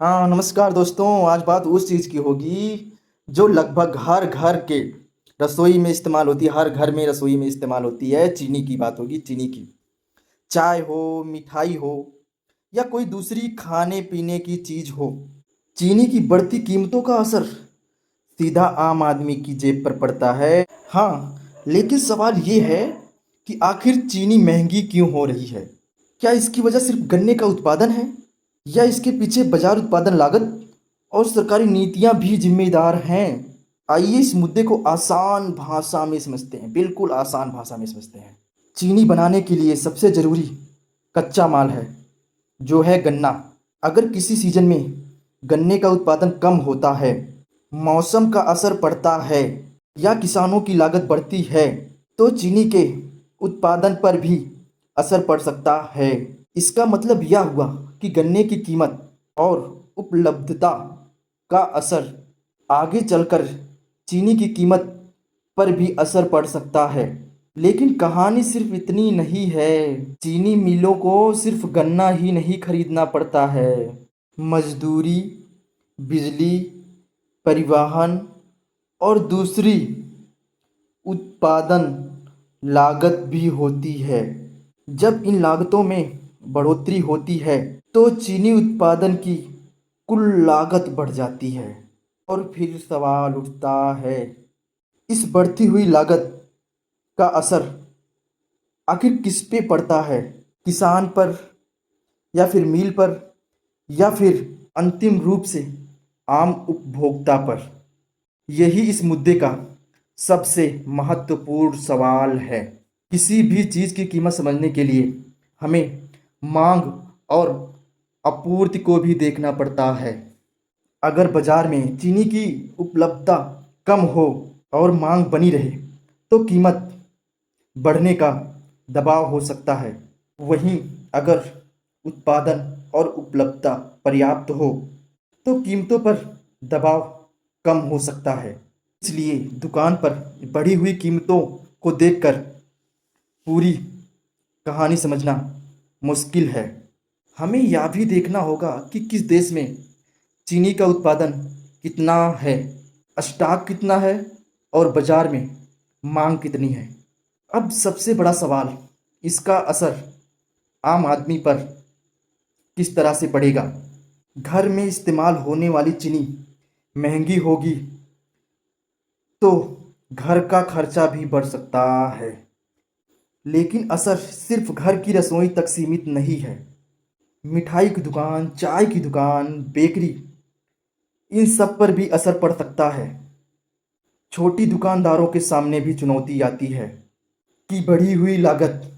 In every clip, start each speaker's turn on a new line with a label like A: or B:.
A: हाँ, नमस्कार दोस्तों। आज बात उस चीज़ की होगी जो लगभग हर घर के रसोई में इस्तेमाल होती है। हर घर में रसोई में इस्तेमाल होती है। चीनी की बात होगी, चीनी की। चाय हो, मिठाई हो या कोई दूसरी खाने पीने की चीज़ हो, चीनी की बढ़ती कीमतों का असर सीधा आम आदमी की जेब पर पड़ता है। हाँ, लेकिन सवाल ये है कि आखिर चीनी महंगी क्यों हो रही है? क्या इसकी वजह सिर्फ गन्ने का उत्पादन है या इसके पीछे बाजार उत्पादन लागत और सरकारी नीतियां भी जिम्मेदार हैं? आइए इस मुद्दे को आसान भाषा में समझते हैं, बिल्कुल आसान भाषा में समझते हैं। चीनी बनाने के लिए सबसे ज़रूरी कच्चा माल है, जो है गन्ना। अगर किसी सीजन में गन्ने का उत्पादन कम होता है, मौसम का असर पड़ता है या किसानों की लागत बढ़ती है, तो चीनी के उत्पादन पर भी असर पड़ सकता है। इसका मतलब यह हुआ कि गन्ने की कीमत और उपलब्धता का असर आगे चलकर चीनी की कीमत पर भी असर पड़ सकता है। लेकिन कहानी सिर्फ इतनी नहीं है। चीनी मिलों को सिर्फ गन्ना ही नहीं खरीदना पड़ता है। मजदूरी, बिजली, परिवहन और दूसरी उत्पादन लागत भी होती है। जब इन लागतों में बढ़ोतरी होती है, तो चीनी उत्पादन की कुल लागत बढ़ जाती है। और फिर सवाल उठता है, इस बढ़ती हुई लागत का असर आखिर किस पे पड़ता है? किसान पर या फिर मिल पर या फिर अंतिम रूप से आम उपभोक्ता पर? यही इस मुद्दे का सबसे महत्वपूर्ण सवाल है। किसी भी चीज़ की कीमत समझने के लिए हमें मांग और आपूर्ति को भी देखना पड़ता है। अगर बाजार में चीनी की उपलब्धता कम हो और मांग बनी रहे, तो कीमत बढ़ने का दबाव हो सकता है। वहीं अगर उत्पादन और उपलब्धता पर्याप्त हो, तो कीमतों पर दबाव कम हो सकता है। इसलिए दुकान पर बढ़ी हुई कीमतों को देखकर पूरी कहानी समझना मुश्किल है। हमें यह भी देखना होगा कि किस देश में चीनी का उत्पादन कितना है, स्टॉक कितना है और बाजार में मांग कितनी है। अब सबसे बड़ा सवाल, इसका असर आम आदमी पर किस तरह से पड़ेगा? घर में इस्तेमाल होने वाली चीनी महंगी होगी तो घर का खर्चा भी बढ़ सकता है। लेकिन असर सिर्फ घर की रसोई तक सीमित नहीं है। मिठाई की दुकान, चाय की दुकान, बेकरी, इन सब पर भी असर पड़ सकता है। छोटी दुकानदारों के सामने भी चुनौती आती है कि बढ़ी हुई लागत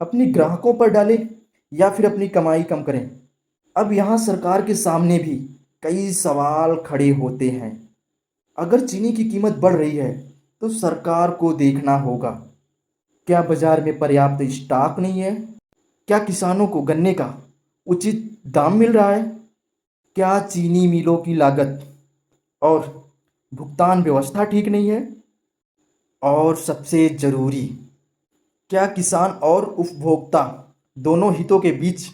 A: अपने ग्राहकों पर डालें या फिर अपनी कमाई कम करें। अब यहाँ सरकार के सामने भी कई सवाल खड़े होते हैं। अगर चीनी की कीमत बढ़ रही है, तो सरकार को देखना होगा, क्या बाजार में पर्याप्त स्टॉक नहीं है? क्या किसानों को गन्ने का उचित दाम मिल रहा है? क्या चीनी मिलों की लागत और भुगतान व्यवस्था ठीक नहीं है? और सबसे ज़रूरी, क्या किसान और उपभोक्ता दोनों हितों के बीच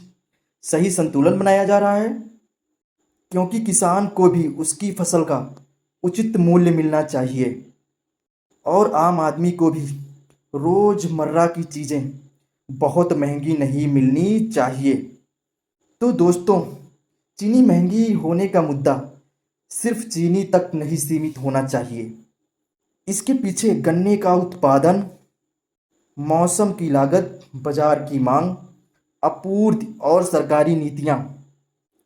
A: सही संतुलन बनाया जा रहा है? क्योंकि किसान को भी उसकी फसल का उचित मूल्य मिलना चाहिए और आम आदमी को भी रोज़मर्रा की चीज़ें बहुत महंगी नहीं मिलनी चाहिए। तो दोस्तों, चीनी महंगी होने का मुद्दा सिर्फ चीनी तक नहीं सीमित होना चाहिए। इसके पीछे गन्ने का उत्पादन, मौसम की लागत, बाजार की मांग, आपूर्ति और सरकारी नीतियाँ,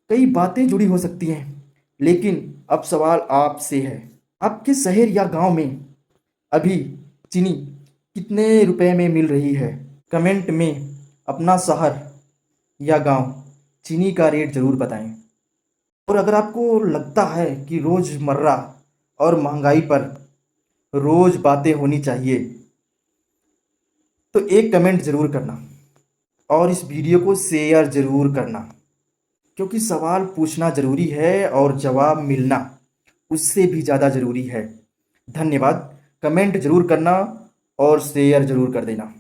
A: कई बातें जुड़ी हो सकती हैं। लेकिन अब सवाल आपसे है, आपके शहर या गांव में अभी चीनी कितने रुपए में मिल रही है? कमेंट में अपना शहर या गांव चीनी का रेट ज़रूर बताएं। और अगर आपको लगता है कि रोज़मर्रा और महंगाई पर रोज़ बातें होनी चाहिए, तो एक कमेंट ज़रूर करना और इस वीडियो को शेयर ज़रूर करना। क्योंकि सवाल पूछना ज़रूरी है और जवाब मिलना उससे भी ज़्यादा ज़रूरी है। धन्यवाद। कमेंट ज़रूर करना और शेयर ज़रूर कर देना।